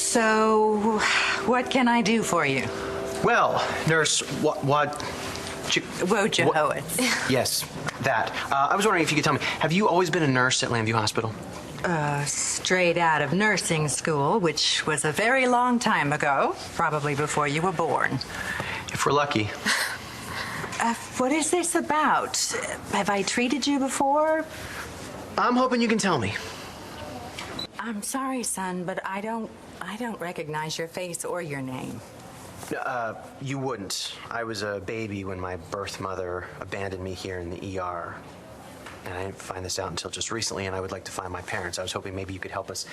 So, what can I do for you? Well, nurse, Wojciechowicz. Yes, that. I was wondering if you could tell me, have you always been a nurse at Lambview Hospital? Straight out of nursing school, which was a very long time ago, probably before you were born. If we're lucky. What is this about? Have I treated you before? I'm hoping you can tell me. I'm sorry, son, but I don't recognize your face or your name. You wouldn't. I was a baby when my birth mother abandoned me here in the ER. And I didn't find this out until just recently, and I would like to find my parents. I was hoping maybe you could help us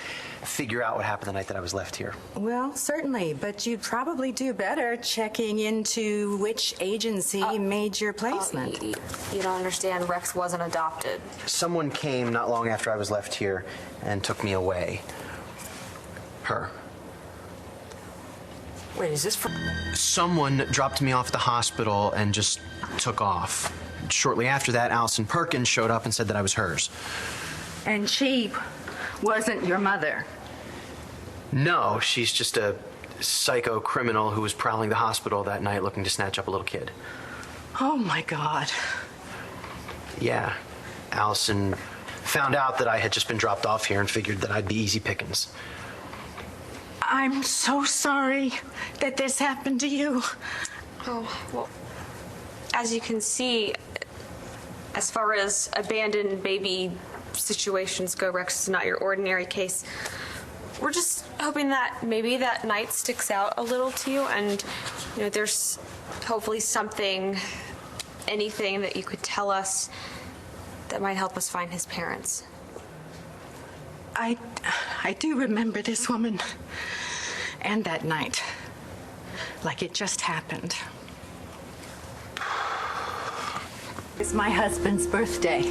figure out what happened the night that I was left here. Well, certainly, but you'd probably do better checking into which agency made your placement. You don't understand. Rex wasn't adopted. Someone came not long after I was left here and took me away. Her. Wait, is this for... Someone dropped me off at the hospital and just took off. Shortly after that, Allison Perkins showed up and said that I was hers. And she wasn't your mother? No, she's just a psycho criminal who was prowling the hospital that night looking to snatch up a little kid. Oh, my God. Yeah. Allison found out that I had just been dropped off here and figured that I'd be easy pickings. I'm so sorry that this happened to you. Oh, well, as you can see, as far as abandoned baby situations go, Rex is not your ordinary case. We're just hoping that maybe that night sticks out a little to you, and there's hopefully anything that you could tell us that might help us find his parents. I do remember this woman and that night, like it just happened. It's my husband's birthday.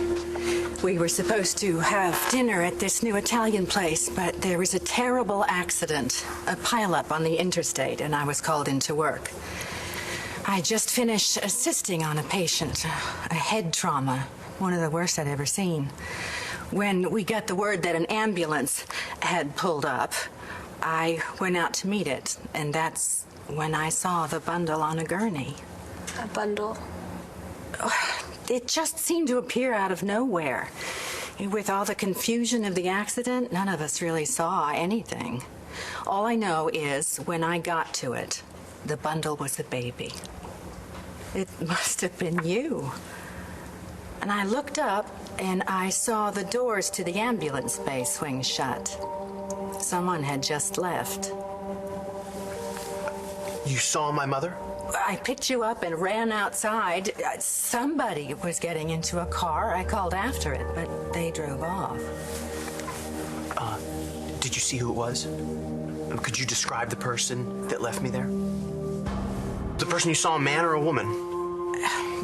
We were supposed to have dinner at this new Italian place, but there was a terrible accident, a pileup on the interstate, and I was called into work. I just finished assisting on a patient, a head trauma, one of the worst I'd ever seen. When we got the word that an ambulance had pulled up, I went out to meet it, and that's when I saw the bundle on a gurney. A bundle? It just seemed to appear out of nowhere. With all the confusion of the accident, none of us really saw anything. All I know is when I got to it, the bundle was a baby. It must have been you. And I looked up and I saw the doors to the ambulance bay swing shut. Someone had just left. You saw my mother? I picked you up and ran outside. Somebody was getting into a car. I called after it, but they drove off. Did you see who it was? Could you describe the person that left me there? The person you saw, a man or a woman?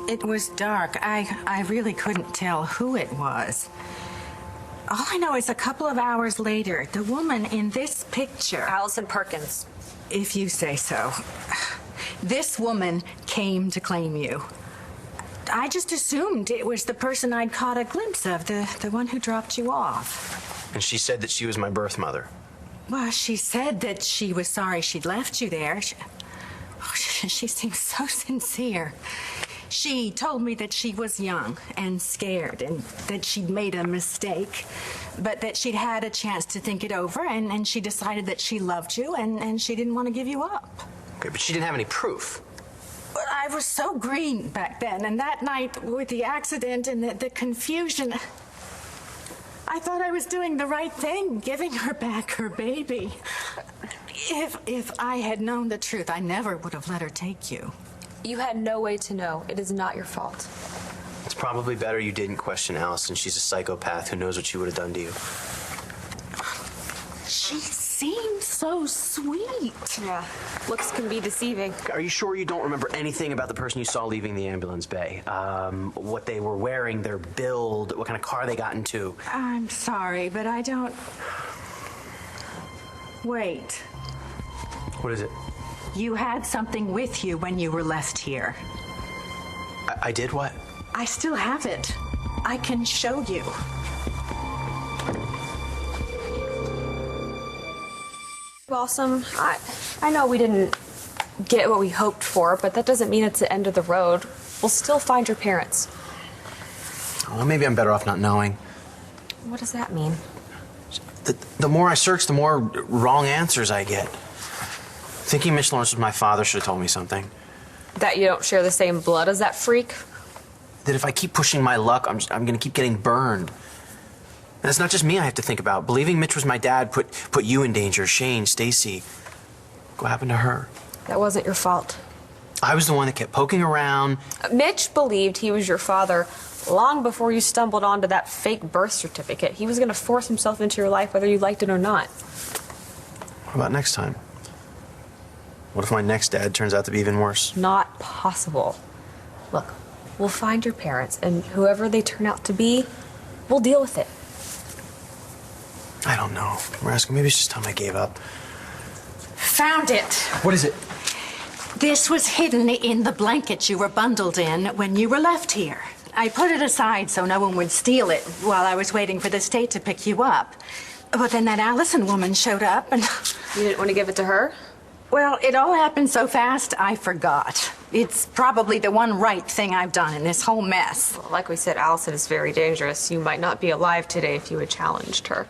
It was dark. I really couldn't tell who it was. All I know is a couple of hours later, the woman in this picture... Allison Perkins. If you say so. This woman came to claim you. I just assumed it was the person I'd caught a glimpse of, the one who dropped you off. And she said that she was my birth mother. Well, she said that she was sorry she'd left you there. She seems so sincere. She told me that she was young and scared and that she'd made a mistake, but that she'd had a chance to think it over and she decided that she loved you and she didn't want to give you up. Okay, but she didn't have any proof. But I was so green back then, and that night with the accident and the confusion, I thought I was doing the right thing, giving her back her baby. If I had known the truth, I never would have let her take you. You had no way to know. It is not your fault. It's probably better you didn't question Allison. She's a psychopath who knows what she would have done to you. She seemed so sweet. Yeah, looks can be deceiving. Are you sure you don't remember anything about the person you saw leaving the ambulance bay? What they were wearing, their build, what kind of car they got into? I'm sorry, but I don't... Wait. What is it? You had something with you when you were left here. I did what? I still have it. I can show you. Balsam, I know we didn't get what we hoped for, but that doesn't mean it's the end of the road. We'll still find your parents. Well, maybe I'm better off not knowing. What does that mean? The more I search, the more wrong answers I get. Thinking Mitch Lawrence was my father should have told me something. That you don't share the same blood as that freak? That if I keep pushing my luck, I'm going to keep getting burned. And it's not just me I have to think about. Believing Mitch was my dad put you in danger. Shane, Stacy. What happened to her? That wasn't your fault. I was the one that kept poking around. Mitch believed he was your father long before you stumbled onto that fake birth certificate. He was going to force himself into your life whether you liked it or not. What about next time? What if my next dad turns out to be even worse? Not possible. Look, we'll find your parents, and whoever they turn out to be, we'll deal with it. I don't know. Raska, maybe it's just time I gave up. Found it. What is it? This was hidden in the blanket you were bundled in when you were left here. I put it aside so no one would steal it while I was waiting for the state to pick you up. But then that Allison woman showed up and... You didn't want to give it to her? Well, it all happened so fast, I forgot. It's probably the one right thing I've done in this whole mess. Well, like we said, Allison is very dangerous. You might not be alive today if you had challenged her.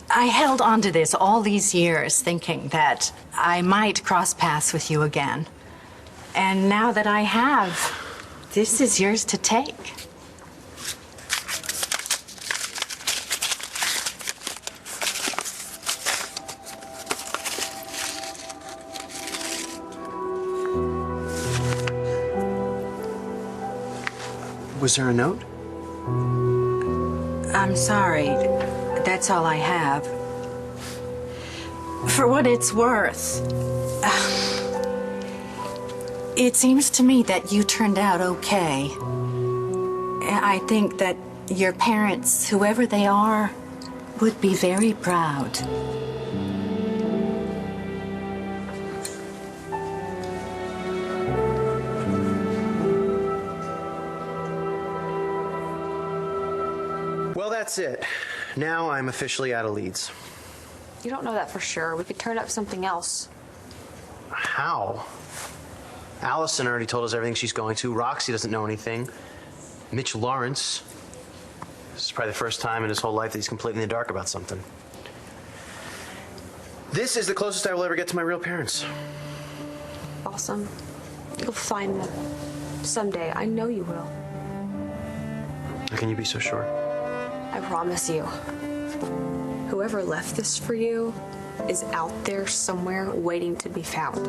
I held on to this all these years thinking that I might cross paths with you again. And now that I have, this is yours to take. Was there a note? I'm sorry. That's all I have. For what it's worth, it seems to me that you turned out okay. I think that your parents, whoever they are, would be very proud. Well, that's it. Now I'm officially out of leads. You don't know that for sure. We could turn up something else. How? Allison already told us everything she's going to. Roxy doesn't know anything. Mitch Lawrence. This is probably the first time in his whole life that he's completely in the dark about something. This is the closest I will ever get to my real parents. Awesome. You'll find them. Someday. I know you will. How can you be so sure? I promise you. Whoever left this for you is out there somewhere waiting to be found.